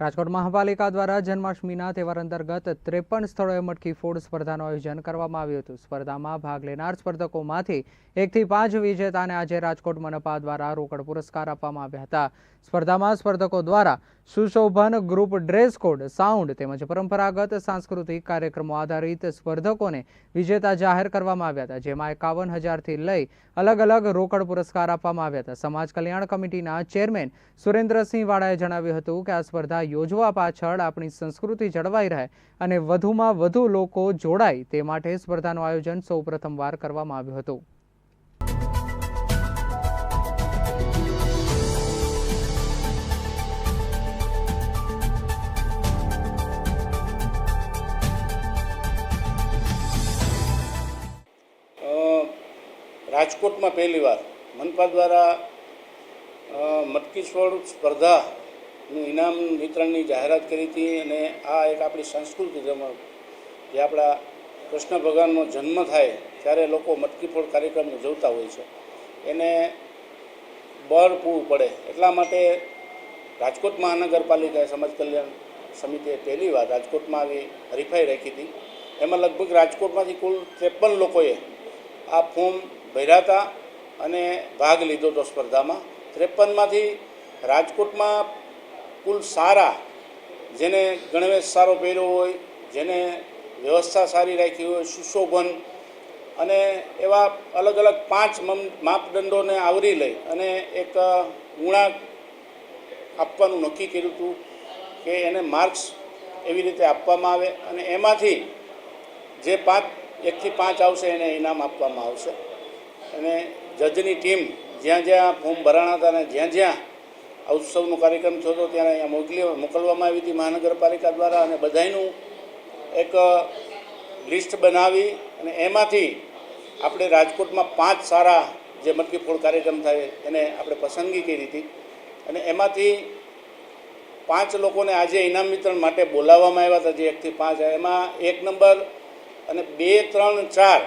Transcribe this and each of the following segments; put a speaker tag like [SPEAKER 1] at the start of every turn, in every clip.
[SPEAKER 1] રાજકોટ મહાપાલિકા દ્વારા જન્માષ્ટમીના તહેવાર અંતર્ગત 53 સ્થળોએ મટકી ફોડ સ્પર્ધાનું આયોજન કરવામાં આવ્યું હતું। સ્પર્ધામાં ભાગ લેનાર સ્પર્ધકોમાંથી 1 થી 5 વિજેતાને આજે રાજકોટ મનપા દ્વારા રોકડ પુરસ્કાર આપવામાં આવ્યા હતા। સ્પર્ધામાં સ્પર્ધકો દ્વારા સુશોભન ગ્રુપ ડ્રેસ કોડ, સાઉન્ડ તેમજ પરંપરાગત સાંસ્કૃતિક કાર્યક્રમો આધારિત સ્પર્ધકોને વિજેતા જાહેર કરવામાં આવ્યા હતા, જેમાં 51,000થી લઈ અલગ અલગ રોકડ પુરસ્કાર આપવામાં આવ્યા હતા। સમાજ કલ્યાણ કમિટીના ચેરમેન સુરેન્દ્રસિંહ વાળાએ જણાવ્યું હતું કે આ સ્પર્ધા યોજવા પાછળ આપણી સંસ્કૃતિ જળવાઈ રહે અને વધુમાં વધુ લોકો જોડાય તે માટે સ્પર્ધાનું આયોજન સૌપ્રથમવાર કરવામાં આવ્યું હતું।
[SPEAKER 2] રાજકોટમાં પહેલીવાર મનપા દ્વારા મટકી ફોડ સ્પર્ધાનું ઇનામ વિતરણની જાહેરાત કરી હતી અને આ એક આપણી સાંસ્કૃતિક રમત જે આપણા કૃષ્ણ ભગવાનનો જન્મ થાય ત્યારે લોકો મટકી ફોડ કાર્યક્રમ ઉજવતા હોય છે, એને બળ પૂરું પડે એટલા માટે રાજકોટ મહાનગરપાલિકાએ સમાજ કલ્યાણ સમિતિએ પહેલીવાર રાજકોટમાં આવી હરીફાઈ રાખી હતી। એમાં લગભગ રાજકોટમાંથી કુલ 53 લોકોએ આ ફોર્મ ભર્યા હતા અને ભાગ લીધો હતો સ્પર્ધામાં। 53માંથી રાજકોટમાં કુલ સારા, જેને ગણવેશ સારો પહેર્યો હોય, જેને વ્યવસ્થા સારી રાખી હોય, સુશોભન અને એવા અલગ અલગ 5 માપદંડોને આવરી લઈ અને એક ગુણાંક આપવાનું નક્કી કર્યું હતું કે એને માર્ક્સ એવી રીતે આપવામાં આવે અને એમાંથી જે 1 થી 5 આવશે એને ઇનામ આપવામાં આવશે। અને જજની ટીમ જ્યાં જ્યાં ફોર્મ ભરાણા હતા અને જ્યાં જ્યાં આ ઉત્સવનો કાર્યક્રમ થયો હતો ત્યાં અહીંયા મોકલવામાં આવી હતી મહાનગરપાલિકા દ્વારા અને બધાયનું એક લિસ્ટ બનાવી અને એમાંથી આપણે રાજકોટમાં 5 સારા જે મટકી ફોડ કાર્યક્રમ થાય એને આપણે પસંદગી કરી હતી અને એમાંથી 5 લોકોને આજે ઇનામ વિતરણ માટે બોલાવવામાં આવ્યા હતા, જે 1 થી 5 એમાં 1 નંબર અને 2, 3, 4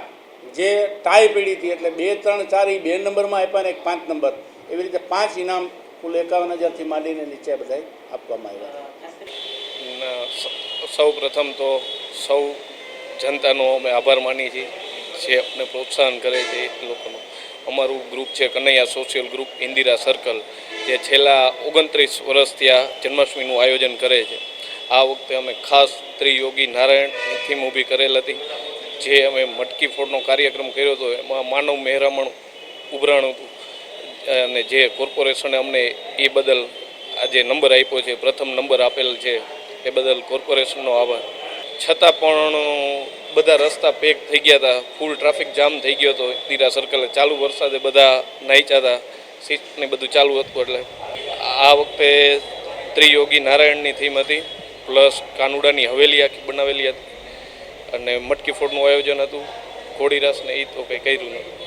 [SPEAKER 2] જે ટાઈ પડી હતી એટલે 2, 3, 4 એ 2 નંબરમાં આપ્યા ને 5 નંબર, એવી રીતે 5 ઇનામ કુલ 51,000થી માંડીને નીચે બધા આપવામાં આવ્યા હતા।
[SPEAKER 3] સૌ પ્રથમ તો સૌ જનતાનો અમે આભાર માની છીએ જે અમને પ્રોત્સાહન કરે છે એ લોકોનો। અમારું ગ્રુપ છે Kanaiya social group Indira circle, જે છેલ્લા 29 વર્ષથી આ જન્માષ્ટમીનું આયોજન કરે છે। આ વખતે અમે ખાસ ત્રિયોગી નારાયણની થીમ ઊભી કરેલ હતી, જે અમે મટકી ફોડનો કાર્યક્રમ કર્યો હતો એમાં માનવ મહેરામણ ઉભરાણું હતું અને જે કોર્પોરેશને અમને એ બદલ આજે નંબર આપ્યો છે, પ્રથમ નંબર આપેલ છે, એ બદલ કોર્પોરેશનનો આભાર। છતાં પણ બધા રસ્તા પેક થઈ ગયા હતા, ફૂલ ટ્રાફિક જામ થઈ ગયો હતો ઇન્દિરા સર્કલે, ચાલુ વરસાદે બધા નાચ્યા હતા, સીટને બધું ચાલુ હતું, એટલે આ વખતે ત્રિયોગી નારાયણની થીમ હતી, પ્લસ કાનુડાની હવેલી આખી બનાવેલી હતી અને મટકી ફોડનું આયોજન હતું। ઘોડી રાસને એ તો કંઈ કર્યું નથી।